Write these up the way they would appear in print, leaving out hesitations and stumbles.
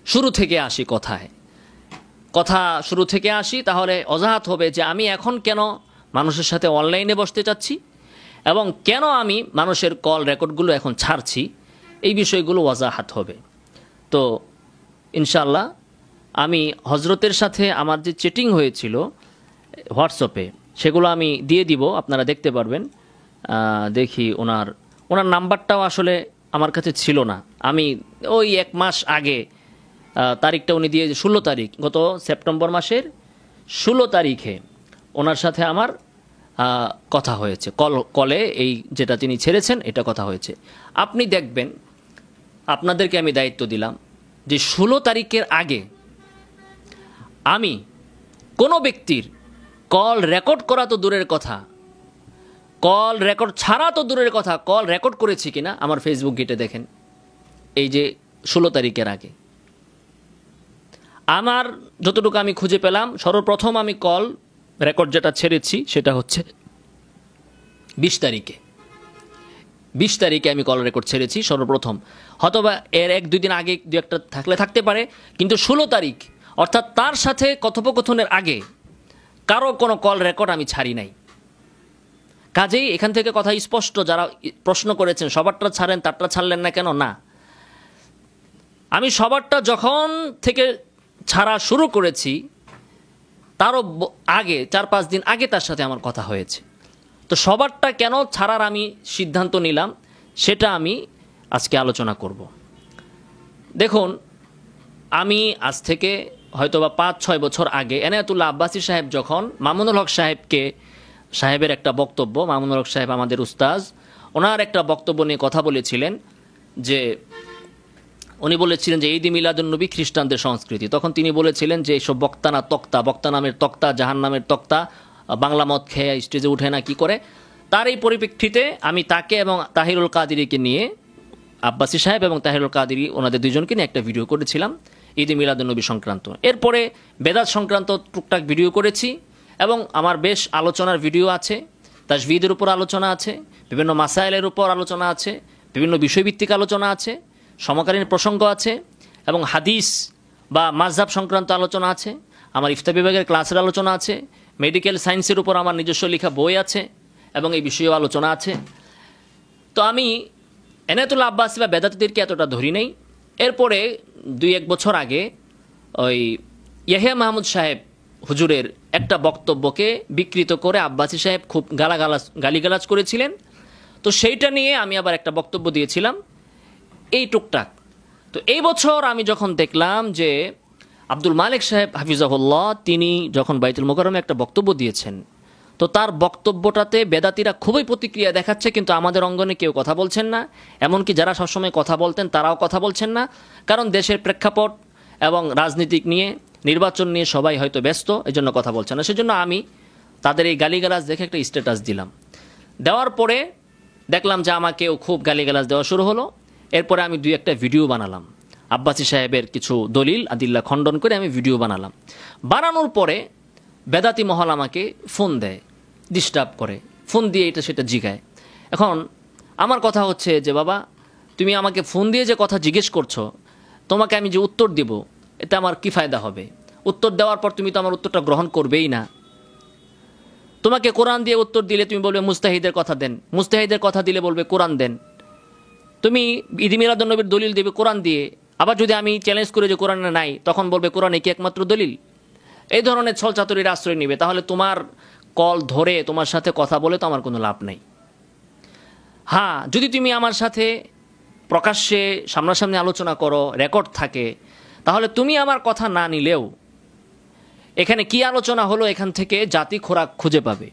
শুরু থেকে আসি কথা শুরু থেকে আসি, তাহলে অজাহাত হবে যে আমি এখন কেন মানুষের সাথে অনলাইনে বসতে চাচ্ছি এবং কেন আমি মানুষের কল রেকর্ডগুলো এখন ছাড়ছি, এই বিষয়গুলো ওয়াজাহাত হবে। তো ইনশাআল্লাহ আমি হজরতের সাথে আমার যে চ্যাটিং হয়েছিল হোয়াটসঅ্যাপে, সেগুলো আমি দিয়ে দিব, আপনারা দেখতে পারবেন। দেখি ওনার নাম্বারটাও আসলে আমার কাছে ছিল না। আমি ওই 1 মাস আগে তারিখটা উনি দিয়ে 16 তারিখ, গত সেপ্টেম্বর মাসের 16 তারিখে ওনার সাথে আমার কথা হয়েছে, কলে এই যেটা তিনি ছেড়েছেন এটা কথা হয়েছে। আপনি দেখবেন, আপনাদেরকে আমি দায়িত্ব দিলাম যে 16 তারিখের আগে আমি কোনো ব্যক্তির কল রেকর্ড করা তো দূরের কথা, কল রেকর্ড ছাড়া তো দূরের কথা, কল রেকর্ড করেছি কিনা আমার ফেসবুক গেটে দেখেন। এই যে 16 তারিখের আগে আমার যতটুকু আমি খুঁজে পেলাম, সর্বপ্রথম আমি কল রেকর্ড যেটা ছেড়েছি সেটা হচ্ছে 20 তারিখে। 20 তারিখে আমি কল রেকর্ড ছেড়েছি সর্বপ্রথম, হয়তোবা এর 1-2 দিন আগে দু একটা থাকতে পারে, কিন্তু 16 তারিখ অর্থাৎ তার সাথে কথোপকথনের আগে কারো কোনো কল রেকর্ড আমি ছাড়ি নাই। কাজেই এখান থেকে কথা স্পষ্ট, যারা প্রশ্ন করেছেন সবারটা ছাড়েন তারটা ছাড়লেন না কেন, না, আমি সবারটা যখন থেকে ছাড়া শুরু করেছি তারও আগে 4-5 দিন আগে তার সাথে আমার কথা হয়েছে। তো সবারটা কেন ছাড়ার আমি সিদ্ধান্ত নিলাম সেটা আমি আজকে আলোচনা করব। দেখুন, আমি আজ থেকে হয়তোবা 5-6 বছর আগে এনায়েতুল্লাহ আব্বাসী সাহেব যখন মামুনুল হক সাহেবের একটা বক্তব্য, মামুনুল হক সাহেব আমাদের উস্তাজ, ওনার একটা বক্তব্য নিয়ে কথা বলেছিলেন যে উনি বলেছিলেন যে ঈদ মিলাদুন্নবী খ্রিস্টানদের সংস্কৃতি। তখন তিনি বলেছিলেন যে এইসব বক্তা নামের তক্তা, জাহান নামের তক্তা, বাংলা মদ খেয়ে স্টেজে উঠে না কি করে। তার এই পরিপ্রেক্ষিতে আমি তাকে এবং তাহিরুল কাদেরীকে নিয়ে, আব্বাসী সাহেব এবং তাহিরুল কাদেরী ওনাদের দুজনকে নিয়ে একটা ভিডিও করেছিলাম ঈদ মিলাদুন্নবী সংক্রান্ত। এরপরে বেদাত সংক্রান্ত টুকটাক ভিডিও করেছি এবং আমার বেশ আলোচনার ভিডিও আছে, তাজভিদের উপর আলোচনা আছে, বিভিন্ন মাসাইলের উপর আলোচনা আছে, বিভিন্ন বিষয়ভিত্তিক আলোচনা আছে, সমকালীন প্রসঙ্গ আছে এবং হাদিস বা মাযহাব সংক্রান্ত আলোচনা আছে, আমার ইফতা বিভাগের ক্লাসের আলোচনা আছে, মেডিকেল সায়েন্সের উপর আমার নিজস্ব লেখা বই আছে এবং এই বিষয়েও আলোচনা আছে। তো আমি এনায়েতুল্লাহ আব্বাসী বা বেদাতীদেরকে এতটা ধরি নেই। এরপরে 2-1 বছর আগে ওই ইয়াহিয়া মাহমুদ সাহেব হুজুরের একটা বক্তব্যকে বিকৃত করে আব্বাসী সাহেব খুব গালিগালাজ করেছিলেন। তো সেইটা নিয়ে আমি আবার একটা বক্তব্য দিয়েছিলাম এই টুকটাক। তো এই বছর আমি যখন দেখলাম যে আব্দুল মালিক সাহেব হাফিজাহুল্লাহ তিনি যখন বাইতুল মোকাররমে একটা বক্তব্য দিয়েছেন, তো তার বক্তব্যটাতে বেদাতিরা খুবই প্রতিক্রিয়া দেখাচ্ছে, কিন্তু আমাদের অঙ্গনে কেউ কথা বলছেন না। এমনকি যারা সবসময় কথা বলতেন তারাও কথা বলছেন না, কারণ দেশের প্রেক্ষাপট এবং রাজনীতিক নিয়ে, নির্বাচন নিয়ে সবাই হয়তো ব্যস্ত, এই জন্য কথা বলছেন না। সেজন্য আমি তাদের এই গালিগালাজ দেখে একটা স্ট্যাটাস দিলাম। দেওয়ার পরে দেখলাম যে আমাকেও খুব গালিগালাজ দেওয়া শুরু হলো। এরপরে আমি 2-1টা ভিডিও বানালাম, আব্বাসী সাহেবের কিছু দলিল আদিল্লা খণ্ডন করে আমি ভিডিও বানানোর পরে বেদাতি মহল আমাকে ফোন দেয়, ডিস্টার্ব করে, ফোন দিয়ে এটা সেটা জিগায়। এখন আমার কথা হচ্ছে যে বাবা, তুমি আমাকে ফোন দিয়ে যে কথা জিজ্ঞেস করছো, তোমাকে আমি যে উত্তর দেব এতে আমার কি ফায়দা হবে? উত্তর দেওয়ার পর তুমি তো আমার উত্তরটা গ্রহণ করবেই না। তোমাকে কোরআন দিয়ে উত্তর দিলে তুমি বলবে মুস্তাহিদের কথা দেন, মুস্তাহিদের কথা দিলে বলবে কোরআন দেন। তুমি ঈদ মিলাদুন্নবীর দলিল দেবে কোরআন দিয়ে, আবার যদি আমি চ্যালেঞ্জ করে যে কোরআনে নাই, তখন বলবে কোরআনে কি একমাত্র দলিল। এই ধরনের ছলচাতুরির আশ্রয় নিবে। তাহলে তোমার কল ধরে তোমার সাথে কথা বলে তো আমার কোনো লাভ নাই। হ্যাঁ, যদি তুমি আমার সাথে প্রকাশ্যে সামনাসামনি আলোচনা করো, রেকর্ড থাকে, তাহলে তুমি আমার কথা না নিলেও এখানে কি আলোচনা হলো এখান থেকে জাতি খোরাক খুঁজে পাবে।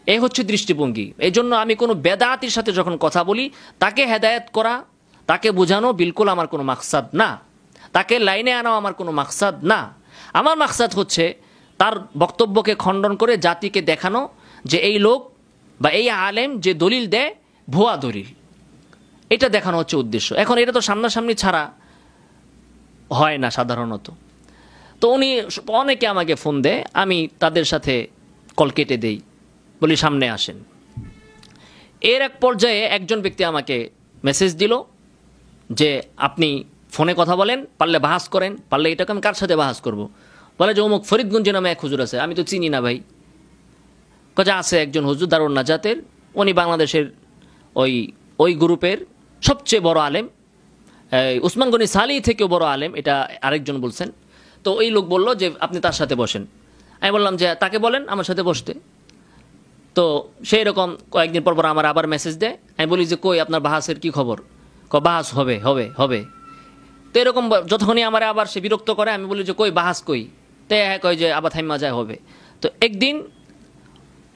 এই হচ্ছে দৃষ্টিভঙ্গি। এই জন্য আমি কোনো বেদাতির সাথে যখন কথা বলি, তাকে হেদায়েত করা, তাকে বোঝানো বিলকুল আমার কোনো মাকসাদ না, তাকে লাইনে আনাও আমার কোনো মাকসাদ না। আমার মাকসাদ হচ্ছে তার বক্তব্যকে খণ্ডন করে জাতিকে দেখানো যে এই লোক বা এই আলেম যে দলিল দেয় ভুয়া দলিল, এটা দেখানো হচ্ছে উদ্দেশ্য। এখন এটা তো সামনাসামনি ছাড়া হয় না সাধারণত। তো উনি অনেকে আমাকে ফোন দেয়, আমি তাদের সাথে কল কেটে দেই, বলি সামনে আসেন। এর এক পর্যায়ে একজন ব্যক্তি আমাকে মেসেজ দিল যে আপনি ফোনে কথা বলেন, পারলে বাহাস করেন, পারলে এটাকে আমি কার সাথে বাহাস করব। বলে যে অমুক ফরিদগঞ্জে নামে এক হুজুর আছে, আমি তো চিনি না ভাই। কাজে আছে একজন হুজুর দারুন নাজাতের, উনি বাংলাদেশের ওই গ্রুপের সবচেয়ে বড় আলেম, উসমান গনি সালি থেকেও বড় আলেম, এটা আরেকজন বলছেন। তো ওই লোক বলল যে আপনি তার সাথে বসেন। আমি বললাম যে তাকে বলেন আমার সাথে বসতে। তো সেই রকম কয়েকদিন পর পর আমার আবার মেসেজ দেয়। আমি বলি যে কই আপনার বাহাসের কি খবর? বাহাস হবে হবে হবে। তো এরকম যতক্ষণই আমার আবার সে বিরক্ত করে, আমি বলি যে কই বাহাস কই, তো হ্যাঁ কয় যে আবার থাইমা যায় হবে। তো একদিন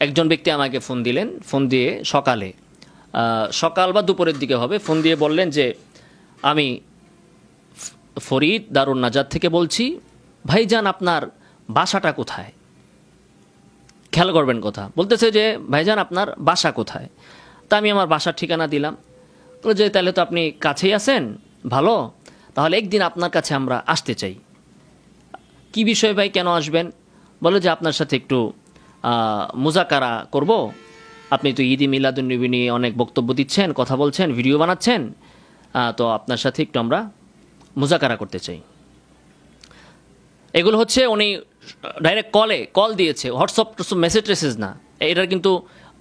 একজন ব্যক্তি আমাকে ফোন দিলেন, ফোন দিয়ে সকাল বা দুপুরের দিকে হবে, ফোন দিয়ে বললেন যে আমি ফরিদ দারুন নাজাত থেকে বলছি, ভাইজান আপনার বাসাটা কোথায়? খেয়াল করবেন কথা, বলতেছে যে ভাইজান আপনার বাসা কোথায়? তা আমি আমার বাসার ঠিকানা দিলাম। যে তাহলে তো আপনি কাছেই আছেন, ভালো, তাহলে একদিন আপনার কাছে আমরা আসতে চাই। কি বিষয় ভাই, কেন আসবেন? বলে যে আপনার সাথে একটু মুজাকারা করব। আপনি তো ঈদ মিলাদুন্নবী নিয়ে অনেক বক্তব্য দিচ্ছেন, কথা বলছেন, ভিডিও বানাচ্ছেন, তো আপনার সাথে একটু আমরা মুজাকারা করতে চাই। এগুলো হচ্ছে উনি ডাইরেক্ট কল দিয়েছে, হোয়াটসঅ্যাপ মেসেজ না। এটার কিন্তু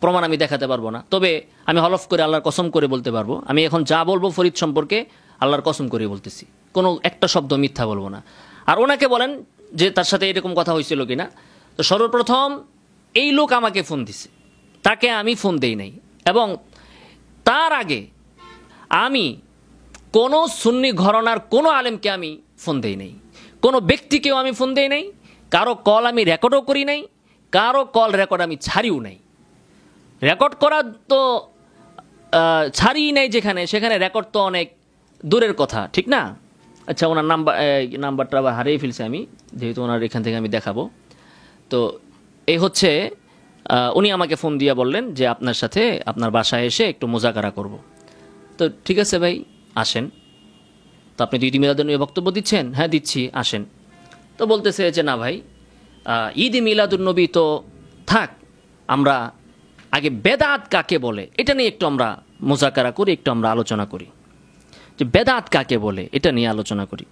প্রমাণ আমি দেখাতে পারবো না, তবে আমি হলফ করে আল্লাহর কসম করে বলতে পারবো, আমি এখন যা বলবো ফরিদ সম্পর্কে আল্লাহর কসম করে বলতেছি, কোনো একটা শব্দ মিথ্যা বলবো না। আর ওনাকে বলেন যে তার সাথে এরকম কথা হয়েছিল কিনা। তো সর্বপ্রথম এই লোক আমাকে ফোন দিছে, তাকে আমি ফোন দেই নাই, এবং তার আগে আমি কোনো সুন্নি ঘরানার কোনো আলেমকে আমি ফোন দেই নাই, কোনো ব্যক্তিকেও আমি ফোন দেই নাই, কারো কল আমি রেকর্ডও করি নাই, কারো কল রেকর্ড আমি ছাড়িও নাই। রেকর্ড করা তো ছাড়িই নাই, সেখানে রেকর্ড তো অনেক দূরের কথা, ঠিক না? আচ্ছা, ওনার নাম্বারটা আবার হারিয়ে ফেলছি আমি, যেহেতু ওনার এখান থেকে আমি দেখাবো। তো এই হচ্ছে উনি আমাকে ফোন দিয়ে বললেন যে আপনার সাথে আপনার বাসায় এসে একটু মুজাকারা করব। তো ঠিক আছে ভাই, আসেন। তো আপনি তো ঈদ মিলাদুন্নবী বক্তব্য দিচ্ছেন? হ্যাঁ দিচ্ছি, আসেন। তো বলতেছে যে না ভাই, ঈদ মিলাদুন্নবী তো থাক, আমরা আগে বেদাত কাকে বলে এটা নিয়ে একটু আমরা মুজাকারা করি, একটু আমরা আলোচনা করি, যে বেদাত কাকে বলে এটা নিয়ে আলোচনা করি।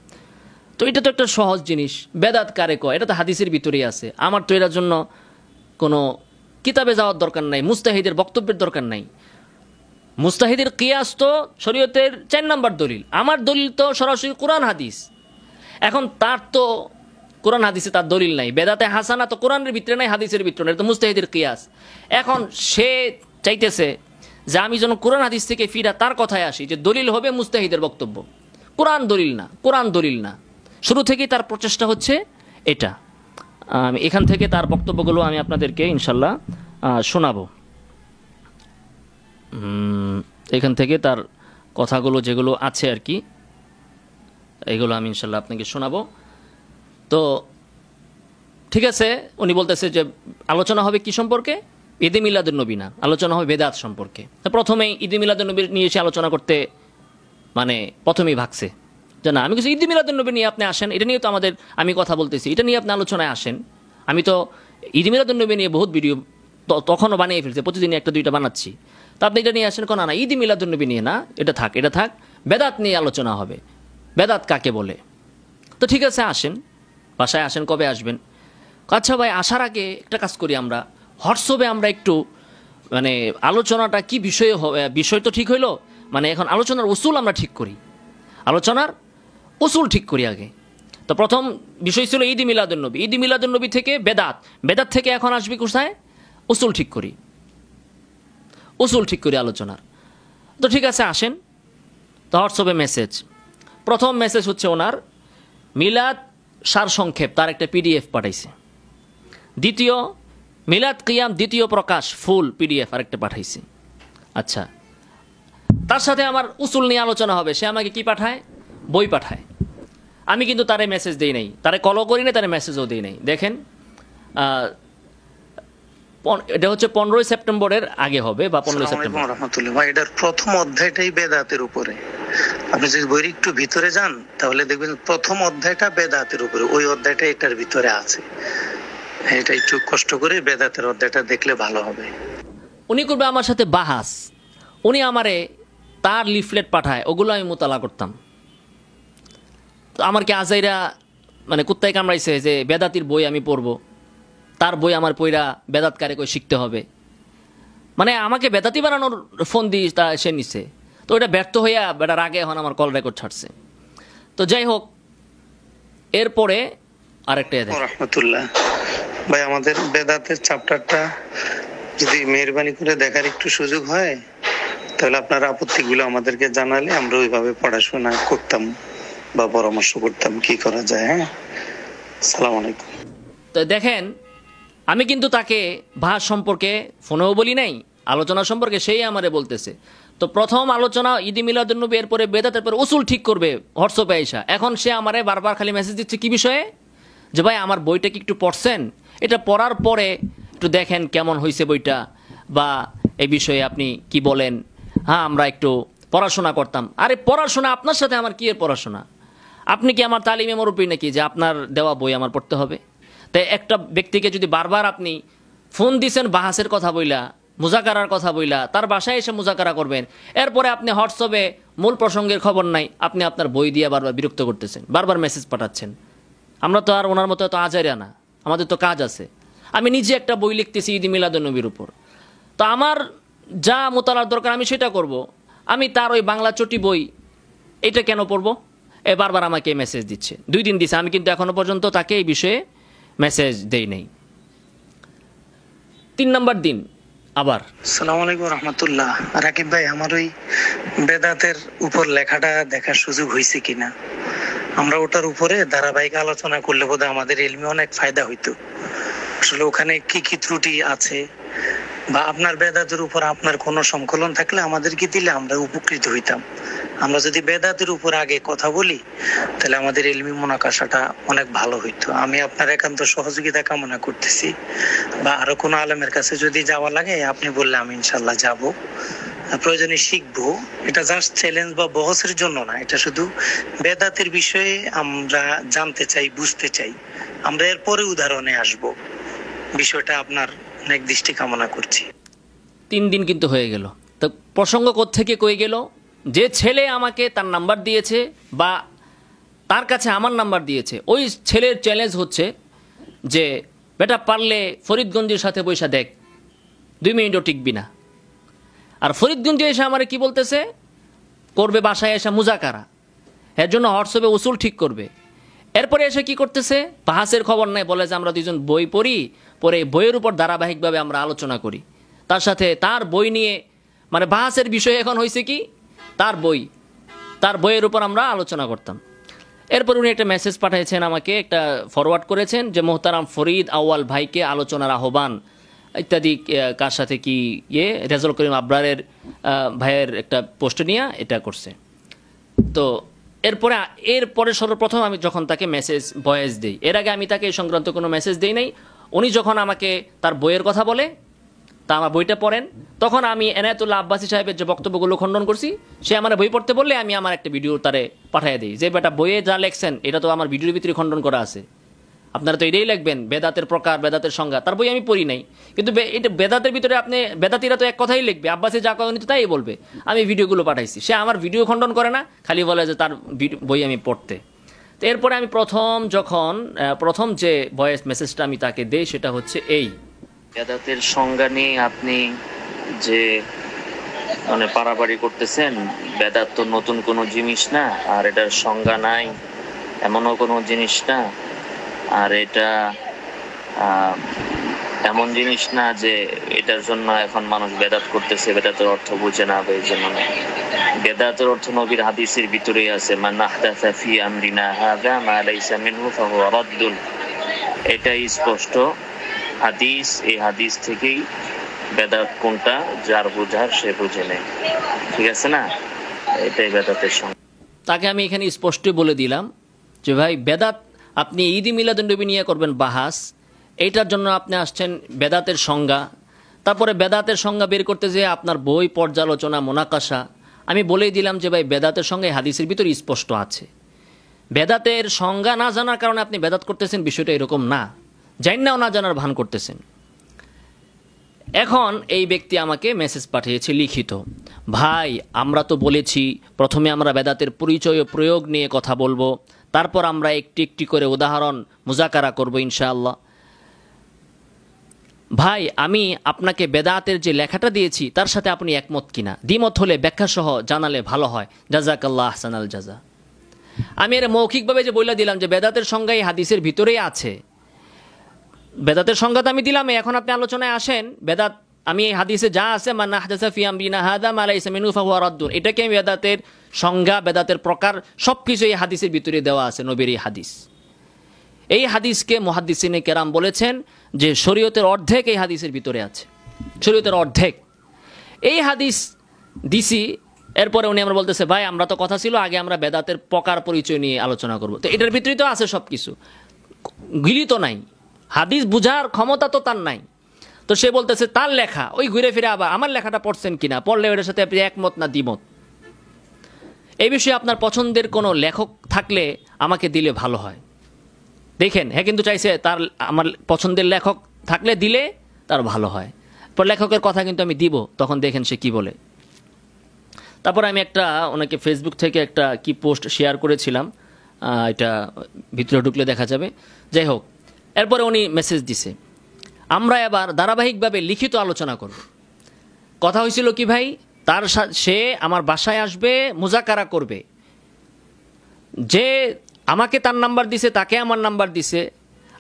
তো এটা তো একটা সহজ জিনিস, বেদাত কারে কয়, এটা তো হাদিসের ভিতরেই আছে। আমার তো এটার জন্য কোনো কিতাবে যাওয়ার দরকার নাই, মুস্তাহিদের বক্তব্যের দরকার নাই। মুস্তাহিদের কিয়াস তো শরীয়তের 4 নম্বর দলিল, আমার দলিল তো সরাসরি কোরআন হাদিস। এখন তার তো কোরআন হাদিসে তার দলিল নাই, বেদাতে হাসানা তো কোরআনের ভিতরে নাই, হাদিসের ভিতরে নাই, তো মুস্তাহিদের কিয়াস। এখন সে চাইতেছে যে আমি যেন কোরআন হাদিস থেকে ফিরা তার কথায় আসি, যে দলিল হবে মুস্তাহিদের বক্তব্য, কোরআন দলিল না। শুরু থেকেই তার প্রচেষ্টা হচ্ছে এটা। আমি এখান থেকে তার বক্তব্যগুলো আমি আপনাদেরকে ইনশাল্লাহ শোনাবো। এখান থেকে তার কথাগুলো যেগুলো আছে আর কি, এগুলো আমি ইনশাল্লাহ আপনাকে শোনাবো। তো ঠিক আছে, উনি বলতেছে যে আলোচনা হবে কি সম্পর্কে? ঈদে মিলাদুন্নবী না, আলোচনা হবে বেদাত সম্পর্কে। প্রথমেই ঈদে মিলাদুন্নবী নিয়ে এসে আলোচনা করতে মানে প্রথমেই ভাগছে যে না, আমি কিছু ঈদে মিলাদুন্নবী নিয়ে আপনি আসেন, এটা নিয়ে তো আমি কথা বলতেছি, এটা নিয়ে আপনি আলোচনায় আসেন। আমি তো ঈদে মিলাদুন্নবী নিয়ে বহুত ভিডিও তখনও বানিয়ে ফেলছি, প্রতিদিন 1-2টা বানাচ্ছি। তো আপনি এটা নিয়ে আসেন, না না ঈদে মিলাদুন্নবী নিয়ে না, এটা থাক, বেদাত নিয়ে আলোচনা হবে, বেদাত কাকে বলে। তো ঠিক আছে, আসেন, বাসায় আসেন, কবে আসবেন? আচ্ছা ভাই, আসার আগে একটা কাজ করি, আমরা হোয়াটসঅ্যাপে আমরা একটু মানে আলোচনাটা কি বিষয় তো ঠিক হইলো, মানে এখন আলোচনার উসুল আমরা ঠিক করি, ঠিক করি আগে। তো প্রথম বিষয় ছিল ঈদ মিলাদুন্নবী, ঈদ মিলাদুন্নবী থেকে বেদাত থেকে এখন আসবে কোথায়? উসুল ঠিক করি আলোচনার। তো ঠিক আছে, আসেন। তো হোয়াটসঅ্যাপে প্রথম মেসেজ হচ্ছে ওনার মিলাদ সারসংক্ষেপ, তার একটা PDF পাঠাইছে। দ্বিতীয় মিলাদ কিয়াম দ্বিতীয় প্রকাশ ফুল PDF আরেকটা পাঠাইছে। আচ্ছা, তার সাথে আমার উসুল নিয়ে আলোচনা হবে, সে আমাকে কি পাঠায়? বই পাঠায়। আমি কিন্তু তারে মেসেজ দেই নাই, তারে কলও করি নাই, তারে মেসেজও দেই নাই। দেখেন, এটা হচ্ছে 15 সেপ্টেম্বরের আগে হবে, বা 15 সেপ্টেম্বর। রাহমাতুল্লাহ ভাই, এটার প্রথম অধ্যায়টাই বেদাতের উপরে। আপনি যদি বইয়ের একটু ভিতরে যান তাহলে দেখবেন প্রথম অধ্যায়টা বেদাতের উপরে, ওই অধ্যায়টা এটার ভিতরে আছে। এটা একটু কষ্ট করে বেদাতের অধ্যায়টা দেখলে ভালো হবে। উনি করবে আমার সাথে বাহাস, উনি আমারে তার লিফলেট পাঠায়, ওগুলো আমি মোতালা করতাম। তো আমার কি আজাইরা মানে কুত্তায় কামড়াইছে যে বেদাতির বই আমি পড়বো, তার বই আমার পইরা বেদাত কারে কই শিখতে হবে, মানে আমাকে বেদাতি বানানোর ফোন দিয়ে তা সে নিছে। তো এটা ব্যর্থ হইয়া বেটার আগে এখন আমার কল রেকর্ড ছাড়ছে। তো যাই হোক, এরপরে আরেকটা রহমতুল্লাহ ভাই, আমাদের বেদাতের চ্যাপ্টারটা যদি মেহরবানি করে দেখার একটু সুযোগ হয় তাহলে আপনার আপত্তিগুলো আমাদেরকে জানালে আমরা ওইভাবে পড়াশোনা করতাম বা পরামর্শ করতাম কি করা যায়। হ্যাঁ, আসসালামু আলাইকুম। তো দেখেন, আমি কিন্তু তাকে ভাষ সম্পর্কে ফোনেও বলি নাই, আলোচনা সম্পর্কে সেই আমারে বলতেছে। তো প্রথম আলোচনা ঈদ মিলাদুন্নবী, এরপরে বেদাতের পরে উসুল ঠিক করবে হোয়াটসঅ্যাপে আইসা। এখন সে আমারে বারবার খালি মেসেজ দিচ্ছে কি বিষয়ে, যে ভাই আমার বইটা কি একটু পড়ছেন, এটা পড়ার পরে একটু দেখেন কেমন হয়েছে বইটা, বা এই বিষয়ে আপনি কি বলেন। হ্যাঁ, আমরা একটু পড়াশোনা করতাম। আরে পড়াশোনা আপনার সাথে আমার কি এর পড়াশোনা? আপনি কি আমার তালিমে মুরব্বি নাকি যে আপনার দেওয়া বই আমার পড়তে হবে? তাই একটা ব্যক্তিকে যদি বারবার আপনি ফোন দিছেন বাহাসের কথা বইলা, মুজাকারার কথা বইলা, তার বাসায় এসে মুজাকারা করবেন, এরপরে আপনি হোয়াটসঅ্যাপে মূল প্রসঙ্গের খবর নাই, আপনি আপনার বই দিয়ে বারবার বিরক্ত করতেছেন, বারবার মেসেজ পাঠাচ্ছেন। আমরা তো আর ওনার মতো এত আজারিয়া না, আমাদের তো কাজ আছে। আমি নিজে একটা বই লিখতেছি ঈদ মিলাদুন্নবীর উপর, তো আমার যা মোতালার দরকার আমি সেটা করব। আমি তার ওই বাংলা চটি বই এটা কেন পড়বো? বারবার আমাকে মেসেজ দিচ্ছে, 2 দিন দিছে, আমি কিন্তু এখনো পর্যন্ত তাকে এই বিষয়ে মেসেজ দেই নাই। 3 নম্বর দিন আবার আসসালামু আলাইকুম রহমতুল্লাহ। রাকিব ভাই, আমার ওই বেদাতের উপর লেখাটা দেখার সুযোগ হয়েছে কিনা, আমরা ওটার উপরে ধারাবাহিক আলোচনা করলে বোধহয় আমাদের ইলমে অনেক ফায়দা হইতো। আসলে ওখানে কি কি ত্রুটি আছে বা আপনার বেদাতের উপর আপনার কোনো সংকলন থাকলে আমাদেরকে দিলে আমরা উপকৃত হইতাম। আমরা যদি বেদাতের উপর আগে কথা বলি তাহলে আমাদের ইলমি মুনাকাশাটা অনেক ভালো হইতো। আমি আপনার একান্ত সহযোগিতা কামনা করতেছি, বা আরো কোনো আলেমের কাছে যদি যাওয়া লাগে আপনি বললে আমি ইনশাল্লাহ যাব, প্রয়োজনে শিখবো। এটা জাস্ট চ্যালেঞ্জ বা বহসের জন্য না, এটা শুধু বেদাতের বিষয়ে আমরা জানতে চাই, বুঝতে চাই। আমরা এরপরে উদাহরণে আসব। বিষয়টা আপনার অনেক দৃষ্টি কামনা করছি। 3 দিন কিন্তু হয়ে গেল। তো প্রসঙ্গ কোত্থেকে কই গেল? যে ছেলে আমাকে তার নাম্বার দিয়েছে বা তার কাছে আমার নাম্বার দিয়েছে, ওই ছেলের চ্যালেঞ্জ হচ্ছে যে বেটা পারলে ফরিদগঞ্জের সাথে বৈশা দেখ, 2 মিনিটও টিকবি না। আর ফরিদগঞ্জে এসে আমার কি বলতেছে, করবে বাসায় এসে মুজাকারা, এর জন্য হোয়াটসঅ্যাপে উসুল ঠিক করবে। এরপরে এসে কি করতেছে, বাহাসের খবর নাই, বলে যে আমরা 2জন বই পড়ি, পরে বইয়ের উপর ধারাবাহিকভাবে আমরা আলোচনা করি। তার সাথে তার বই নিয়ে, মানে বাহাসের বিষয় এখন হয়েছে কি, তার বইয়ের উপর আমরা আলোচনা করতাম। এরপর উনি একটা মেসেজ পাঠিয়েছেন আমাকে, একটা ফরওয়ার্ড করেছেন যে মোহতারাম ফরিদ আউয়াল ভাইকে আলোচনার আহ্বান ইত্যাদি, কার সাথে কি রেজাউল করিম আবরারের ভাইয়ের একটা পোস্ট নিয়ে এটা করছে। তো এরপরে সর্বপ্রথম আমি যখন তাকে মেসেজ ভয়েস দিই, এর আগে আমি তাকে এই সংক্রান্ত কোনো মেসেজ দিই নাই। উনি যখন আমাকে তার বইয়ের কথা বলে, তা আমার বইটা পড়েন, তখন আমি এনায়েতুল্লাহ আব্বাসী সাহেবের যে বক্তব্যগুলো খণ্ডন করছি, সে আমার বই পড়তে বললে আমি আমার একটা ভিডিও তারে পাঠিয়ে দিই, যে বেটা বইয়ে যা লেখছেন এটা তো আমার ভিডিওর ভিতরে খণ্ডন করা আছে, আপনারা তো এটাই লিখবেন বেদাতের প্রকার, বেদাতের সংজ্ঞা। তার বই আমি পড়ি নাই, কিন্তু এটা বেদাতের ভিতরে আপনি বেদাতিরা তো এক কথাই লিখবে, আব্বাসী যা কয় উনি তো তাই বলবে। আমি ভিডিওগুলো পাঠাইছি, সে আমার ভিডিও খণ্ডন করে না, খালি বলে যে তার বই আমি পড়তে। তো এরপরে আমি প্রথম যে ভয়েস মেসেজটা আমি তাকে দেই সেটা হচ্ছে এই, বেদাতের সংজ্ঞা নিয়ে আপনি যে মানে পারাপারি করতেছেন, বেদাত তো নতুন কোনো জিনিস না, আর এটার সংজ্ঞা নাই এমনও কোনো জিনিস না, আর এটা এমন জিনিস না যে এটার জন্য এখন মানুষ বেদাত করতেছে, বেদাতের অর্থ বুঝে না, এই জন্য বেদাতের অর্থ নবীর হাদিসের ভিতরেই আছে, মান আহদাসা ফি আমরিনা হাযা মা লাইসা মিনহু ফাহুয়া রাদ্দুন। এটাই স্পষ্ট হাদিস, এই হাদিস থেকেই বেদাত কোনটা যার বুঝার সে বুঝে নেয়, ঠিক আছে না? এটাই বেদাতের সংজ্ঞা। তাকে আমি এখানে স্পষ্ট বলে দিলাম যে ভাই বেদাত আপনি ঈদ মিলাদুন্নবী নিয়ে করবেন বাহাস, এইটার জন্য আপনি আসছেন বেদাতের সংজ্ঞা, তারপরে বেদাতের সংজ্ঞা বের করতে যেয়ে আপনার বই পর্যালোচনা মোনাকাশা। আমি বলেই দিলাম যে ভাই বেদাতের সংজ্ঞা হাদিসের ভিতরে স্পষ্ট আছে, বেদাতের সংজ্ঞা না জানার কারণে আপনি বেদাত করতেছেন বিষয়টা এরকম না, জান্নাও না জানার ভান করতেছেন। এখন এই ব্যক্তি আমাকে মেসেজ পাঠিয়েছে লিখিত, ভাই আমরা তো বলেছি প্রথমে আমরা বেদাতের পরিচয় ও প্রয়োগ নিয়ে কথা বলবো, তারপর আমরা একটি একটি করে উদাহরণ মুজাকারা করব ইনশাআল্লাহ। ভাই, আমি আপনাকে বেদাতের যে লেখাটা দিয়েছি তার সাথে আপনি একমত কিনা, দ্বিমত হলে ব্যাখ্যা সহ জানালে ভালো হয়। জাযাকাল্লাহ আহসানাল জাযা। আমি এর মৌখিকভাবে যে বলে দিলাম যে বেদাতের সংজ্ঞা এই হাদিসের ভিতরেই আছে, বেদাতের সংজ্ঞা তো আমি দিলাম। এখন আপনি আলোচনায় আসেন। বেদাত আমি এই হাদিসে যা আছে মান আহদাসা ফি আমরিনা হাযা মা লাইসা মিনহু ফাহুয়া রাদ্দুন, এটাকে আমি বেদাতের সংজ্ঞা, বেদাতের প্রকার সবকিছু এই হাদিসের ভিতরে দেওয়া আছে, নবীর এই হাদিস। এই হাদিসকে মুহাদ্দিসিনে কেরাম বলেছেন যে শরীয়তের অর্ধেক এই হাদিসের ভিতরে আছে, শরীয়তের অর্ধেক। এই হাদিস দিছি, এরপরে উনি আমরা বলতেছে ভাই আমরা তো কথা ছিল আগে আমরা বেদাতের প্রকার পরিচয় নিয়ে আলোচনা করব। তো এটার ভিতরেই তো আছে সব কিছু, গিলি তো নাই, হাদিস বুঝার ক্ষমতা তো তার নাই। তো সে বলতেছে তার লেখা, ওই ঘুরে ফিরে আবার আমার লেখাটা পড়ছেন কিনা, পড়লে ওটার সাথে আপনি একমত না দ্বিমত। এই বিষয়ে আপনার পছন্দের কোনো লেখক থাকলে আমাকে দিলে ভালো হয়। দেখেন, হ্যাঁ কিন্তু চাইছে তার আমার পছন্দের লেখক থাকলে দিলে তার ভালো হয়। পর লেখকের কথা কিন্তু আমি দিব, তখন দেখেন সে কি বলে। তারপর আমি একটা ওনাকে ফেসবুক থেকে একটা কি পোস্ট শেয়ার করেছিলাম, এটা ভিতরে ঢুকলে দেখা যাবে। যাই হোক, এরপরে উনি মেসেজ দিছে আমরা এবার ধারাবাহিকভাবে লিখিত আলোচনা করব। কথা হয়েছিল কি ভাই, তার সে আমার বাসায় আসবে, মুজাকারা করবে। যে আমাকে তার নাম্বার দিছে, তাকে আমার নাম্বার দিছে,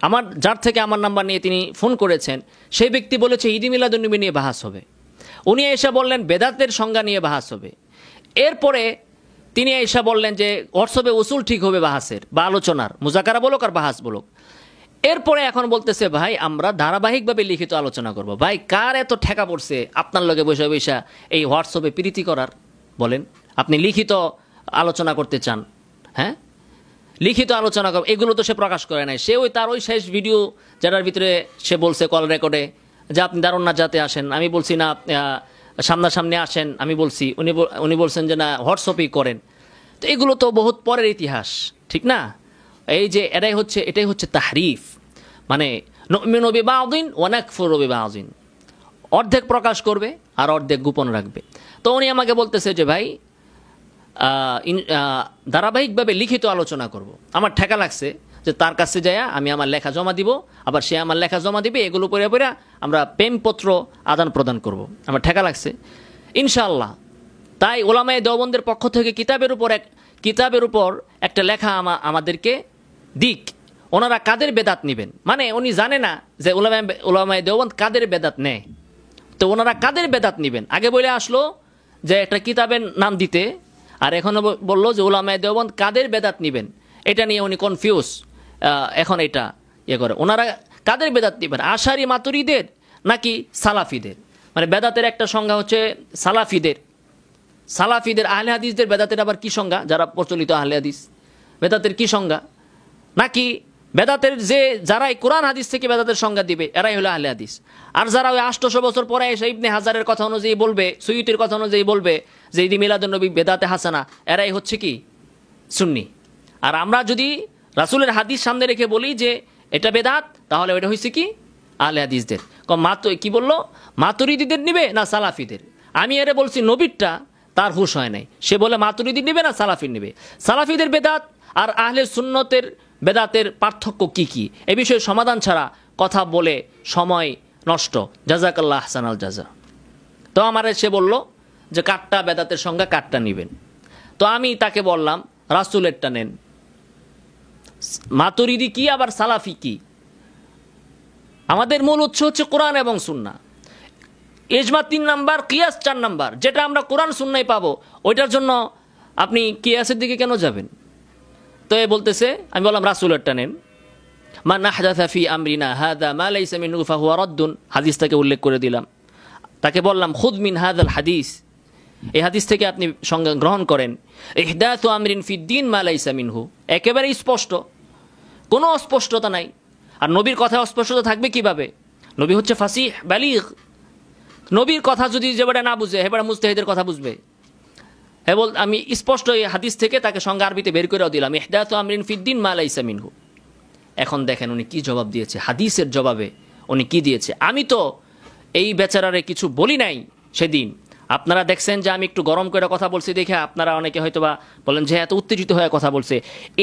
আমার যার থেকে আমার নাম্বার নিয়ে তিনি ফোন করেছেন, সেই ব্যক্তি বলেছে ঈদে মিলাদুন্নবী নিয়ে বাহাস হবে। উনি এসে বললেন বেদাতের সংজ্ঞা নিয়ে বাহাস হবে। এরপরে তিনি এসে বললেন যে হোয়াটসঅ্যাপে উসুল ঠিক হবে বাহাসের বা আলোচনার, মুজাকারা বলুক আর বাহাস বলুক। এরপরে এখন বলতেছে ভাই আমরা ধারাবাহিকভাবে লিখিত আলোচনা করব। ভাই কার এত ঠেকা পড়ছে আপনার লগে বসে বসে এই হোয়াটসঅ্যাপে প্রীতি করার? বলেন, আপনি লিখিত আলোচনা করতে চান? হ্যাঁ, লিখিত আলোচনা করব, এগুলো তো সে প্রকাশ করে নাই। সে ওই তার ওই শেষ ভিডিও যেটার ভিতরে সে বলছে কল রেকর্ডে যে আপনি দারুণ না যাতে আসেন, আমি বলছি না সামনাসামনি আসেন, আমি বলছি, উনি বলছেন যে না হোয়াটসঅ্যাপেই করেন। তো এগুলো তো বহুত পরের ইতিহাস, ঠিক না? এই যে এটাই হচ্ছে তাহরিফ, মানে নুমিনু বিবাযিন ওয়া নাকফুরু বিবাযিন, অর্ধেক প্রকাশ করবে আর অর্ধেক গোপন রাখবে। তো উনি আমাকে বলতেছে যে ভাই ধারাবাহিকভাবে লিখিত আলোচনা করব। আমার ঠেকা লাগছে যে তার কাছে যাইয়া আমি আমার লেখা জমা দিব, আবার সে আমার লেখা জমা দিবে, এগুলো পড়ে পড়ে আমরা প্রেমপত্র আদান প্রদান করব। আমার ঠেকা লাগছে ইনশাআল্লাহ। তাই উলামায়ে দেওবন্দের পক্ষ থেকে কিতাবের উপর একটা লেখা আমাদেরকে দিক, ওনারা কাদের বেদাত নেবেন। মানে উনি জানে না যে উলামায়ে দেওবন্দ কাদের বেদাত নেয়, তো ওনারা কাদের বেদাত নেবেন আগে বলে আসলো যে একটা কিতাবের নাম দিতে, আর এখনও বললো যে উলামায়ে দেওবন্দ কাদের বেদাত নেবেন, এটা নিয়ে উনি কনফিউজ। এখন এটা করে ওনারা কাদের বেদাত নেবেন, আশারি মাতুরিদের নাকি সালাফিদের? মানে বেদাতের একটা সংজ্ঞা হচ্ছে সালাফিদের আহলে হাদিসদের বেদাতের আবার কি সংজ্ঞা, যারা প্রচলিত আহলে হাদিস বেদাতের কি সংজ্ঞা, নাকি বেদাতের যে যারাই কোরআন হাদিস থেকে বেদাতের সংজ্ঞা দিবে এরাই হলো আহলে হাদিস। আর যারা ওই 800 বছর পরে এসে ইবনে হাজারের কথা অনুযায়ী বলবে, সুয়ুতির কথা অনুযায়ী বলবে যে ঈদে মিলাদুন্নবী বেদাতে হাসানা, এরাই হচ্ছে কি সুন্নি। আর আমরা যদি রাসূলের হাদিস সামনে রেখে বলি যে এটা বেদাত, তাহলে ওটা হয়েছে কি আহলে হাদিসদের। কি বললো, মাতুরিদিদের নিবে না সালাফিদের? আমি এরে বলছি নবীরটা তার হুশ হয় নাই, সে বলে মাতুরিদি নিবে না সালাফির নিবে। সালাফিদের বেদাত আর আহলে সুন্নতের বেদাতের পার্থক্য কি কি, এ বিষয়ে সমাধান ছাড়া কথা বলে সময় নষ্ট। জাযাকাল্লাহ আহসানাল জাযা। তো আমার সে বলল যে কাটটা বেদাতের সংজ্ঞা কাটটা নিবেন। তো আমি তাকে বললাম রাসূলেরটা নেন। মাতুরিদি কি আবার সালাফি কি? আমাদের মূল উৎস হচ্ছে কোরআন এবং সুন্নাহ। ইজমা 3 নাম্বার, কিয়াস 4 নাম্বার। যেটা আমরা কোরআন সুন্নাহয় পাবো ওইটার জন্য আপনি কিয়াসের দিকে কেন যাবেন? তো এ বলতেছে, আমি বললাম রাসূলেরটা নেন। মান আহদাসা ফি আমরিনা হাযা মা লাইসা মিনহু ফাহুয়া রাদ্দুন, হাদিসটাকে উল্লেখ করে দিলাম। তাকে বললাম খুদ মিন হাযাল হাদিস, এই হাদিস থেকে আপনি সংজ্ঞা গ্রহণ করেন। ইহদাসু আমরিন ফিদ্দিন মা লাইসা মিনহু, একেবারে স্পষ্ট, কোনো অস্পষ্টতা নাই। আর নবীর কথা অস্পষ্টতা থাকবে কিভাবে? নবী হচ্ছে ফাসিহ বালিগ। নবীর কথা যদি যেবারে না বুঝে হেবারে মুজতাহিদের কথা বুঝবে। আমি স্পষ্ট এই হাদিস থেকে তাকে সংজ্ঞা আরবিতে বের করেও দিলাম, ইহদাসু আমরিন ফিদ্দিন মা লাইসা মিনহু। এখন দেখেন উনি কি জবাব দিয়েছে, হাদিসের জবাবে উনি কি দিয়েছে। আমি তো এই বেচারারে কিছু বলি নাই সেদিন, আপনারা দেখছেন যে আমি একটু গরম করে কথা বলছি দেখে আপনারা অনেকে হয়তোবা বলেন যে এত উত্তেজিত হয়ে কথা বলছে।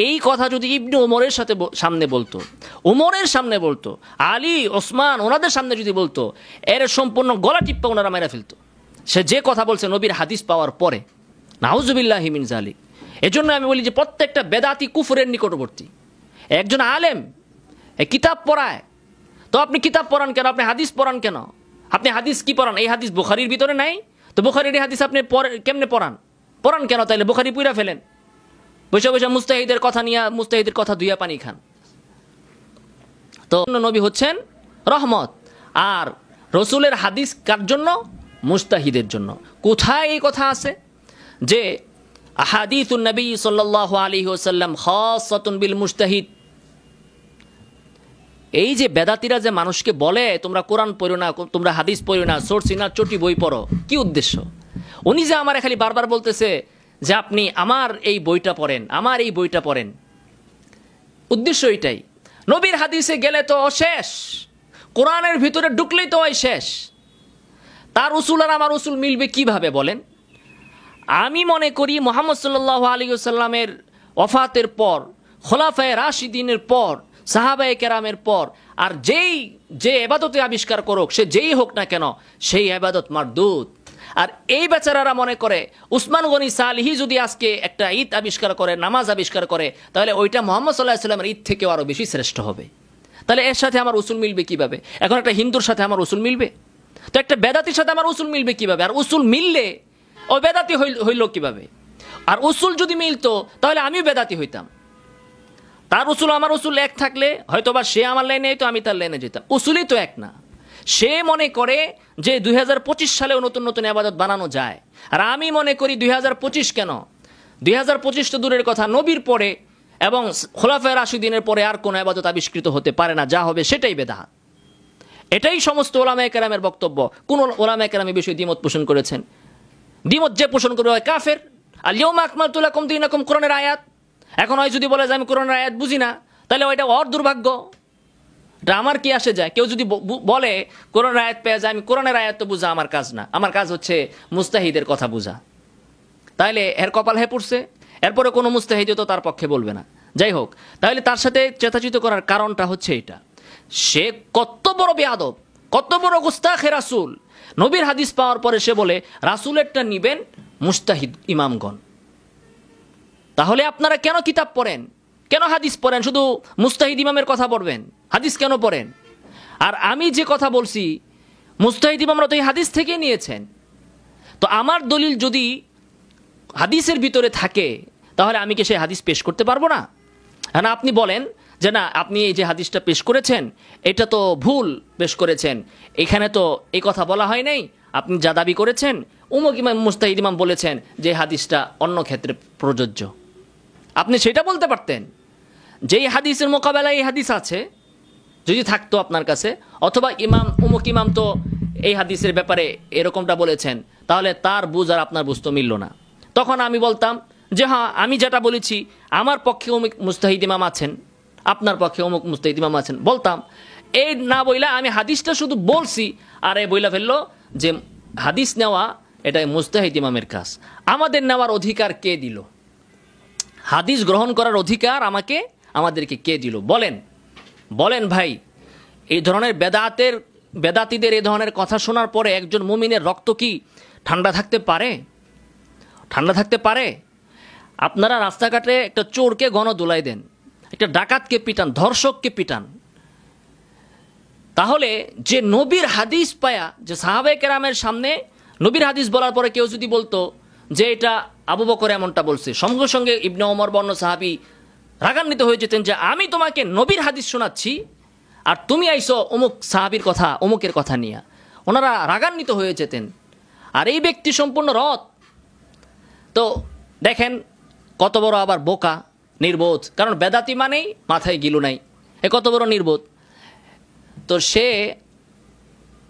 এই কথা যদি ইবনে ওমরের সামনে বলতো, ওমরের সামনে বলতো, আলী ওসমান ওনাদের সামনে যদি বলতো, এর সম্পূর্ণ গলা টিপ্পা ওনারা মেরে ফেলতো। সে যে কথা বলছে নবীর হাদিস পাওয়ার পরে, নাউজুবিল্লাহি মিন যালিক। এজন্য আমি বলি যে প্রত্যেকটা বেদাতি কুফরের নিকটবর্তী। একজন আলেম কিতাব পড়ায়, তো আপনি কিতাব পড়ান কেন? আপনি হাদিস পড়ান কেন? আপনি হাদিস কি পড়ান? এই হাদিস বুখারীর ভিতরে নাই, তো বুখারীর হাদিস আপনি কেমনে পড়ান কেন? তাইলে বুখারী পুইরা ফেলেন, বসে বসে মুস্তাহিদের কথা নিয়ে মুস্তাহিদের কথা দুইয়া পানি খান। তো নবী হচ্ছেন রহমত, আর রসুলের হাদিস কার জন্য? মুস্তাহিদের জন্য। কোথায় এই কথা আছে যে আহাদিসুন নবী সাল্লাল্লাহু আলাইহি ওয়াসাল্লাম খাসাতুন বিল মুস্তাহিদ? এই যে বেদাতিরা যে মানুষকে বলে তোমরা কোরআন পড়ো না, তোমরা হাদিস পড়ো না, সোর্সিনা চটি বই পড়ো, কি উদ্দেশ্য? উনি যে আমার খালি বারবার বলতেছে যে আপনি আমার এই বইটা পড়েন, আমার এই বইটা পড়েন, উদ্দেশ্য এটাই। নবীর হাদিসে গেলে তো অশেষ, কোরআনের ভিতরে ঢুকলেই তো হয় শেষ। তার উসুল আর আমার উসুল মিলবে কিভাবে বলেন? আমি মনে করি মুহাম্মদ সাল্লাল্লাহু আলাইহি ওয়াসাল্লামের ওফাতের পর, খোলাফায়ে রাশিদিনের পর, সাহাবায়ে কেরামের পর আর যে ইবাদতে আবিষ্কার করুক, সে যেই হোক না কেন, সেই ইবাদত মারদুদ। আর এই বেচারারা মনে করে উসমান গনি সালিহি যদি আজকে একটা ঈদ আবিষ্কার করে, নামাজ আবিষ্কার করে, তাহলে ওইটা মুহাম্মদ সাল্লাল্লাহু আলাইহি ওয়াসাল্লামের ঈদ থেকেও আরও বেশি শ্রেষ্ঠ হবে। তাহলে এর সাথে আমার উসুল মিলবে কিভাবে? এখন একটা হিন্দুর সাথে আমার উসুল মিলবে, তো একটা বেদাতির সাথে আমার উসুল মিলবে কিভাবে? আর উসুল মিললে ওই বেদাতি হইল কিভাবে? আর উসুল যদি মিলতো তাহলে আমিও বেদাতি হইতাম। তার উসুল আমার উসুল এক থাকলে হয়তোবা সে আমার লাইনে যেত, আমি তার লাইনে যেতাম। উসুলই তো এক না। সে মনে করে যে 2025 সালেও নতুন নতুন ইবাদত বানানো যায়, আর আমি মনে করি 2025 কেন, 2025 তো দূরের কথা, নবীর পরে এবং খোলাফায়ে রাশিদিনের পরে আর কোনো ইবাদত আবিষ্কৃত হতে পারে না, যা হবে সেটাই বেদাত। এটাই সমস্ত ওলামায়ে কেরামের বক্তব্য। কোন ওলামায়ে কেরাম এই বিষয়ে দ্বিমত পোষণ করেছেন? দ্বিমত যে পোষণ করবে হয় কাফের। আল ইয়াউমা আকমালতু লাকুম দীনাকুম, কোরআনের আয়াত। এখন হয় যদি বলে যে আমি কোরআনের আয়াত বুঝি না, তাহলে ওইটা ওর দুর্ভাগ্য, এটা আমার কি আসে যায়? কেউ যদি বলে কোরআনের আয়াত পেয়ে যায়, আমি কোরআনের আয়াত তো বুঝা আমার কাজ না, আমার কাজ হচ্ছে মুস্তাহিদের কথা বুঝা, তাহলে এর কপাল হে পড়ছে। এরপরে কোনো মুস্তাহিদ তো তার পক্ষে বলবে না। যাই হোক, তাহলে তার সাথে চেতাচিত করার কারণটা হচ্ছে এটা, সে কত বড় বেয়াদব, কত বড় গুস্তাখে রাসূল। নবীর হাদিস পাওয়ার পরে সে বলে রাসূলেরটা নিবেন মুস্তাহিদ ইমামগণ। তাহলে আপনারা কেন কিতাব পড়েন, কেন হাদিস পড়েন? শুধু মুস্তাহিদ ইমামের কথা পড়বেন, হাদিস কেন পড়েন? আর আমি যে কথা বলছি মুস্তাহিদ ইমামরা তো এই হাদিস থেকে নিয়েছেন। তো আমার দলিল যদি হাদিসের ভিতরে থাকে তাহলে আমি কি সেই হাদিস পেশ করতে পারবো না? হ্যাঁ, আপনি বলেন যে না, আপনি এই যে হাদিসটা পেশ করেছেন এটা তো ভুল পেশ করেছেন, এখানে তো এই কথা বলা হয় নাই, আপনি যা দাবি করেছেন উমুক ইমাম মুস্তাহিদ ইমাম বলেছেন যে হাদিসটা অন্য ক্ষেত্রে প্রযোজ্য। আপনি সেটা বলতে পারতেন, যেই হাদিসের মোকাবেলায় এই হাদিস আছে যদি থাকতো আপনার কাছে, অথবা ইমাম উমুক ইমাম তো এই হাদিসের ব্যাপারে এরকমটা বলেছেন, তাহলে তার বুঝ আর আপনার বুঝ তো মিলল না। তখন আমি বলতাম যে হ্যাঁ, আমি যেটা বলেছি আমার পক্ষে অমুক মুস্তাহিদ ইমাম আছেন, আপনার পক্ষে অমুক মুস্তাহিদ ইমাম আছেন, বলতাম। এই না বইলা আমি হাদিসটা শুধু বলছি, আর এই বইলা ফেললো যে হাদিস নেওয়া এটাই মুস্তাহিদ ইমামের কাজ। আমাদের নেওয়ার অধিকার কে দিল? হাদিস গ্রহণ করার অধিকার আমাদেরকে কে দিল? বলেন ভাই, এই ধরনের বেদাতিদের এই ধরনের কথা শোনার পরে একজন মুমিনের রক্ত কি ঠান্ডা থাকতে পারে? ঠান্ডা থাকতে পারে? আপনারা রাস্তাঘাটে একটা চোরকে গণদোলাই দেন, একটা ডাকাতকে পিটান, ধর্ষককে পিটান, তাহলে যে নবীর হাদিস পায়া, যে সাহাবায়ে কেরামের সামনে নবীর হাদিস বলার পরে কেউ যদি বলতো যে এটা আবু বকর এমনটা বলছে, সঙ্গে সঙ্গে ইবনে ওমর বর্ণ সাহাবী রাগান্বিত হয়ে যেতেন যে আমি তোমাকে নবীর হাদিস শোনাচ্ছি আর তুমি আইসো অমুক সাহাবীর কথা, অমুকের কথা নিয়ে। ওনারা রাগান্বিত হয়ে যেতেন। আর এই ব্যক্তি সম্পূর্ণ রদ। তো দেখেন কত বড় আবার বোকা, নির্বোধ, কারণ বেদাতি মানেই মাথায় গিলু নাই, এ কত বড় নির্বোধ। তো সে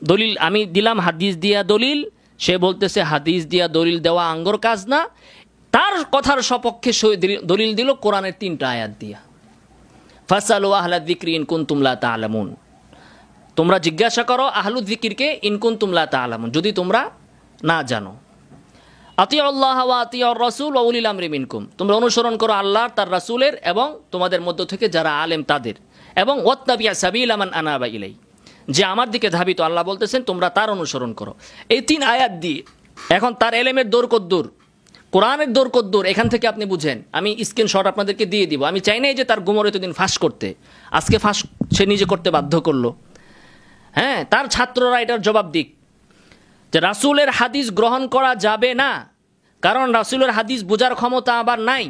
দলিল আমি দিলাম হাদিস দিয়া দলিল, সে বলতেছে হাদিস দিয়া দলিল দেওয়া আঙ্গর কাজ না। তার কথার সপক্ষে দলিল দিল কোরআনের 3টা আয়াত দিয়া, ফাসালু আহলা যিকরি ইন কুনতুম লা তা'লামুন, তোমরা জিজ্ঞাসা করো আহলু যিকিরকে ইন কুনতুম লা তা'লামুন, যদি তোমরা না জানো। আতিউল্লাহ ওয়া আতিউর রাসূল ওয়া উলিল আমরি মিনকুম, তোমরা অনুসরণ করো আল্লাহর, তার রাসূলের এবং তোমাদের মধ্য থেকে যারা আলেম তাদের, এবং ওয়াত্তাবিয়া সাবিলা মান আনাবা ইলাই, যে আমার দিকে ধাবিত, আল্লাহ বলতেছেন তোমরা তার অনুসরণ করো। এই 3 আয়াত দিয়ে এখন তার এলেমের দৌড় কদ্দুর, কোরআনের দৌড় কদ্দুর, এখান থেকে আপনি বুঝেন। আমি স্ক্রিনশট আপনাদেরকে দিয়ে দিব। আমি চাই নাই যে তার গুমর এতদিন ফাঁস করতে, আজকে ফাঁস সে নিজে করতে বাধ্য করলো। হ্যাঁ, তার ছাত্ররা এটার জবাব দিক যে রাসূলের হাদিস গ্রহণ করা যাবে না, কারণ রাসূলের হাদিস বোঝার ক্ষমতা আবার নাই।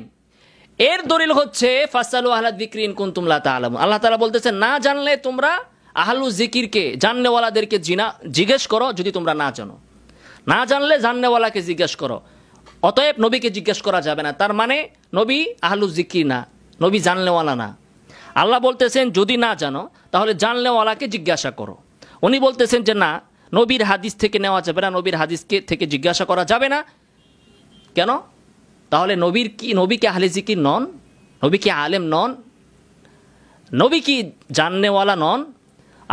এর দলিল হচ্ছে ফাসালু আহলা যিকরি ইন কুনতুম লা তা'লামুন। আল্লাহ তাআলা বলতেছেন না জানলে তোমরা আহলু যিকিরকে, জাননেওয়ালাদেরকে জিজ্ঞেস করো যদি তোমরা না জানো। না জানলে জাননেওয়ালাকে জিজ্ঞেস করো। অতএব নবীকে জিজ্ঞেস করা যাবে না, তার মানে নবী আহলু যিকির না, নবী জাননেওয়ালা না। আল্লাহ বলতেছেন যদি না জানো তাহলে জাননেওয়ালাকে জিজ্ঞাসা করো। উনি বলতেছেন যে না, নবীর হাদিস থেকে নেওয়া যাবে না, নবীর হাদিসকে থেকে জিজ্ঞাসা করা যাবে না। কেন? তাহলে নবী কি আহলে যিকির নন? নবী কি আলেম নন? নবী কি জাননেওয়ালা নন?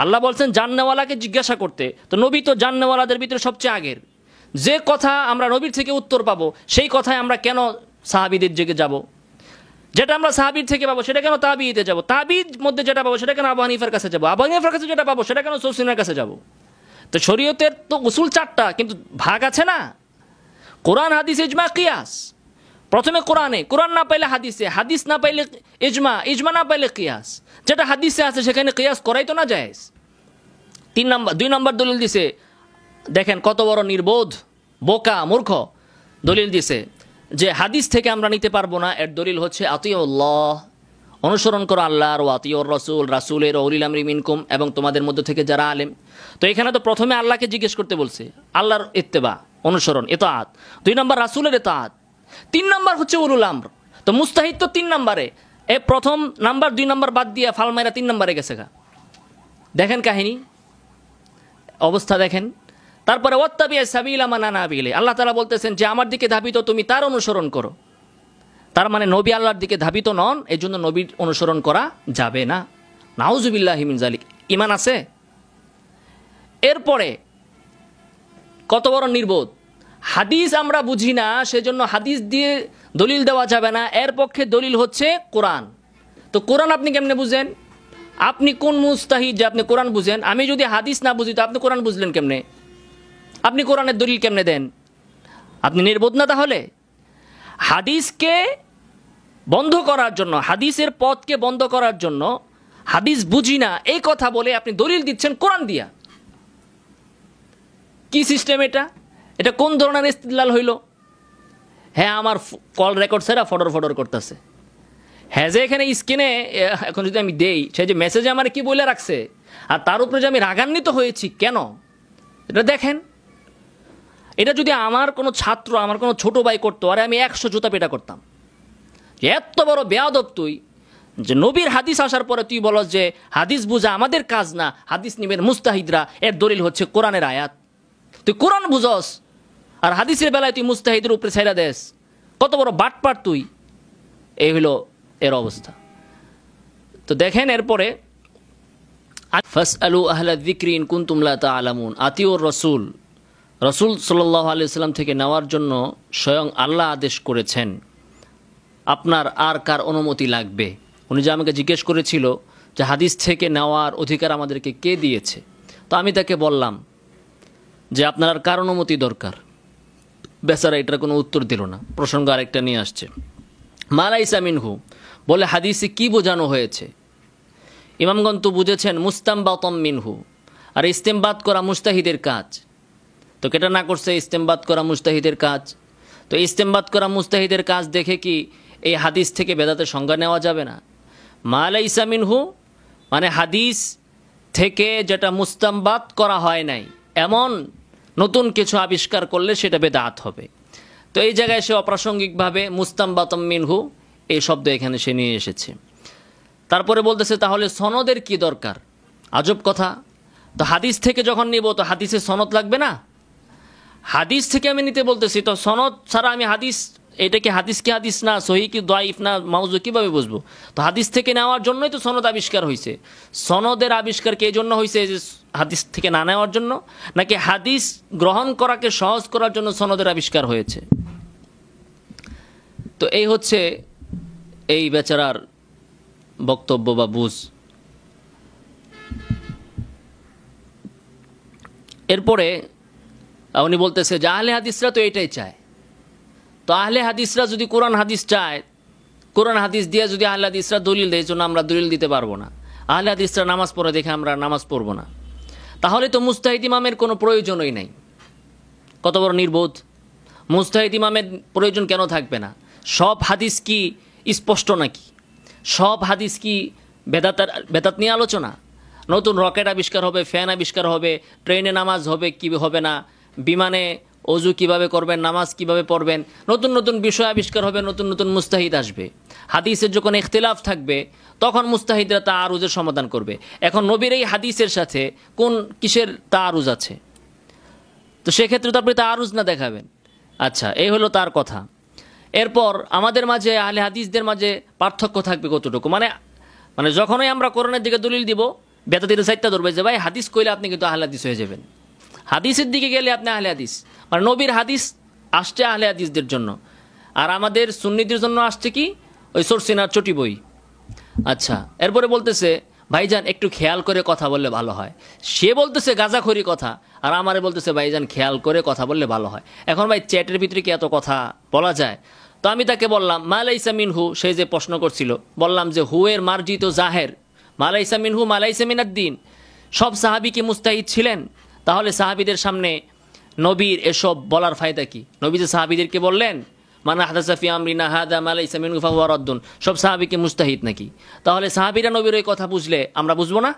আল্লাহ বলছেন জাননেওয়ালাকে জিজ্ঞাসা করতে। তো নবী তো জাননেওয়ালাদের ভিতরে সবচেয়ে আগের। যে কথা আমরা নবীর থেকে উত্তর পাবো সেই কথায় আমরা কেন সাহাবীদের দিকে যাব? যেটা আমরা সাহাবীর থেকে পাবো সেটা কেন তাবিঈতে যাব? তাবিঈর মধ্যে যেটা পাবো সেটা কেন আবু হানিফার কাছে যাব? আবু হানিফার কাছে যেটা পাবো সেটা কেন সুফিয়ানের কাছে যাব? তো শরীয়তের তো উসুল 4টা, কিন্তু ভাগ আছে না। কোরআন, হাদিস, ইজমা, কিয়াস। প্রথমে কোরআন না পাইলে হাদিসে, হাদিস না পাইলে ইজমা, ইজমা না পাইলে কিয়াস। যেটা হাদিসে আছে সেখানে কিয়াস করাই তো না জায়েজ। 2 নম্বর দলিল দিছে, দেখেন কত বড় নির্বোধ, বোকা, মূর্খ দলিল দিছে যে হাদিস থেকে আমরা নিতে পারবো না। এর দলিল হচ্ছে আতিউল্লাহ, অনুসরণ করো আল্লাহর, ওয়া আতিউর রাসূল, রাসূলের, ওয়া উলিল আমরি মিনকুম, এবং তোমাদের মধ্য থেকে যারা আলেম। তো এখানে তো প্রথমে আল্লাহকে জিজ্ঞেস করতে বলছে, আল্লাহর ইত্তেবা, অনুসরণ, ইতাআত। 2 নম্বর রাসূলের ইতাআত। 3 নম্বর হচ্ছে উলুল আমর। তো মুস্তাহিদ তো 3 নম্বরে, এ প্রথম নাম্বার 2 নম্বর বাদ দিয়ে ফালমাইরা 3 নম্বরে গেছে গা। দেখেন কাহিনী, অবস্থা দেখেন। তারপরে ওয়াত্তাবিয়া সাবিলা মান আনাবা ইলাই, আল্লাহ তাআলা বলতেছেন যে আমার দিকে ধাবিত তুমি তার অনুসরণ করো। তার মানে নবী আল্লাহর দিকে ধাবিত নন, এই জন্য নবীর অনুসরণ করা যাবে না। নাউজুবিল্লাহি মিন যালিক। ঈমান আছে? এরপরে কত বড় নির্বোধ, হাদিস আমরা বুঝি না সেজন্য হাদিস দিয়ে দলিল দেওয়া যাবে না। এর পক্ষে দলিল হচ্ছে কোরআন। তো কোরআন আপনি কেমনে বুঝেন? আপনি কোন মুস্তাহিদ যে আপনি কোরআন বুঝেন? আমি যদি হাদিস না বুঝি তো আপনি কোরআন বুঝলেন কেমনে? আপনি কোরআনের দলিল কেমনে দেন? আপনি নির্বোধ না? তাহলে হাদিসকে বন্ধ করার জন্য, হাদিসের পথকে বন্ধ করার জন্য, হাদিস বুঝি না এই কথা বলে আপনি দলিল দিচ্ছেন কোরআন দিয়া। কি সিস্টেম এটা? এটা কোন ধরনের ইস্তিদলাল হইল? হ্যাঁ, আমার কল রেকর্ড সেরা ফডর করতেছে। হ্যাঁ, যে এখানে স্ক্রিনে এখন যদি আমি দেই, সে যে মেসেজে আমার কি বলে রাখছে, আর তার উপরে যে আমি রাগান্বিত হয়েছি কেন, এটা দেখেন। এটা যদি আমার কোনো ছাত্র, আমার কোনো ছোট ভাই করতো, আরে আমি 100 জুতা পেটা করতাম। এত বড় বেয়াদব তুই, যে নবীর হাদিস আসার পরে তুই বলস যে হাদিস বুঝা আমাদের কাজ না, হাদিস নিবেন মুস্তাহিদরা, এর দলিল হচ্ছে কোরআনের আয়াত। তুই কোরআন বুঝস আর হাদিসের বেলায় তুই মুস্তাহিদের উপরে ছাইরা দেস। কত বড় বাটপার তুই! এই হলো এর অবস্থা। তো দেখেন এরপরে ফাসআলু আহলা যিকরি ইন কুনতুম লা তা'লামুন, আতিউর রাসূল, রাসূল সাল্লাল্লাহু আলাইহি ওয়াসাল্লাম থেকে নেওয়ার জন্য স্বয়ং আল্লাহ আদেশ করেছেন। আপনার আর কার অনুমতি লাগবে? উনি যে আমাকে জিজ্ঞেস করেছিল যে হাদিস থেকে নেওয়ার অধিকার আমাদেরকে কে দিয়েছে, তো আমি তাকে বললাম যে আপনার আর কার অনুমতি দরকার? বেচারা এটার কোনো উত্তর দিল না। প্রসঙ্গ আরেকটা নিয়ে আসছে, মা লাইসা মিনহু, বলে হাদিসে কি বোঝানো হয়েছে? ইমামগণ তো বুঝেছেন মুস্তামবাতাম মিনহু, আর ইস্তেমবাত করা মুস্তাহিদের কাজ। তো কেটা না করছে ইস্তেমবাত করা মুস্তাহিদের কাজ? তো ইস্তেমবাত করা মুস্তাহিদের কাজ দেখে কি এই হাদিস থেকে বেদাতের সংজ্ঞা নেওয়া যাবে না? মা লাইসা মিনহু মানে হাদিস থেকে যেটা মুস্তামবাত করা হয় নাই, এমন নতুন কিছু আবিষ্কার করলে সেটা বেদাত হবে। তো এই জায়গায় সে অপ্রাসঙ্গিকভাবে মুস্তামবাতাম মিনহু এই শব্দ এখানে সে নিয়ে এসেছে। তারপরে বলতেছে তাহলে সনদের কি দরকার? আজব কথা। তো হাদিস থেকে যখন নিব তো হাদিসে সনদ লাগবে না? হাদিস থেকে আমি নিতে বলতেছি, তো সনদ ছাড়া আমি হাদিস, এটা কি হাদিস কি হাদিস না, সহি কি দাইফ না মাউজু, কীভাবে বুঝবো? তো হাদিস থেকে নেওয়ার জন্যই তো সনদ আবিষ্কার হয়েছে। সনদের আবিষ্কার কি এই জন্য হয়েছে যে হাদিস থেকে না নেওয়ার জন্য, নাকি হাদিস গ্রহণ করাকে সহজ করার জন্য সনদের আবিষ্কার হয়েছে? তো এই হচ্ছে এই বেচারার বক্তব্য বা বুঝ। এরপরে উনি বলতেছে যে আহলে হাদিসরা তো এটাই চায়। তো আহলে হাদিসরা যদি কোরআন হাদিস চায়, কোরআন হাদিস দিয়ে যদি আহলে হাদিসরা দলিল দেয়, জন্য আমরা দলিল দিতে পারবো না। আহলে হাদিসরা নামাজ পড়ে দেখে আমরা নামাজ পড়বো না, তাহলে তো মুস্তাহিদ ইমামের কোনো প্রয়োজনই নাই। কত বড় নির্বোধ! মুস্তাহিদ ইমামের প্রয়োজন কেন থাকবে না? সব হাদিস কি স্পষ্ট নাকি? সব হাদিস কি বেদাত নিয়ে আলোচনা? নতুন রকেট আবিষ্কার হবে, ফ্যান আবিষ্কার হবে, ট্রেনে নামাজ হবে কি হবে না, বিমানে অজু কিভাবে করবেন, নামাজ কিভাবে পড়বেন, নতুন নতুন বিষয় আবিষ্কার হবে, নতুন নতুন মুস্তাহিদ আসবে। হাদিসের যখন ইখতিলাফ থাকবে তখন মুস্তাহিদরা তাআরুজের সমাধান করবে। এখন নবীর এই হাদিসের সাথে কোন কিসের তাআরুজ আছে? তো সেক্ষেত্রে তো আপনি তাআরুজ না দেখাবেন। আচ্ছা, এই হলো তার কথা। এরপর আমাদের মাঝে আহলে হাদিসদের মাঝে পার্থক্য থাকবে কতটুকু, মানে যখনই আমরা কোরআনের দিকে দলিল দিব, বেদাতিরা সাইটটা ধরবে যে ভাই হাদিস কইলে আপনি কিন্তু আহলে হাদিস হয়ে যাবেন, হাদিসের দিকে গেলে আপনি আহলে হাদিস। মানে নবীর হাদিস আসছে আহলে হাদিসদের জন্য, আর আমাদের সুন্নিদের জন্য আসছে কি ওই সরসিনার চটি বই। আচ্ছা, এরপরে বলতেছে ভাইজান একটু খেয়াল করে কথা বললে ভালো হয়। সে বলতেছে গাঁজাখড়ি কথা, আর আমারে বলতেছে ভাইজান খেয়াল করে কথা বললে ভালো হয়। এখন ভাই চ্যাটের ভিতরে কি এত কথা বলা যায়? তো আমি তাকে বললাম মালাইসা মিনহু, সে যে প্রশ্ন করছিল, বললাম যে হুয়ের মার্জিত জাহের, মালাইসা মিনহু মালাইসা মিনাদ দিন। সব সাহাবী কি মুস্তাহিদ ছিলেন? তাহলে সাহাবীদের সামনে নবীর এসব বলার ফায়দা কি? নবী যে সাহাবীদেরকে বললেন মান আহদাসা ফি আমরিনা হাদা মা লাইসা মিনহু ফাহুয়া রাদ্দুন, সব সাহাবী কি মুস্তাহিদ নাকি? তাহলে সাহাবীরা নবীর ওই কথা বুঝলে আমরা বুঝবো না?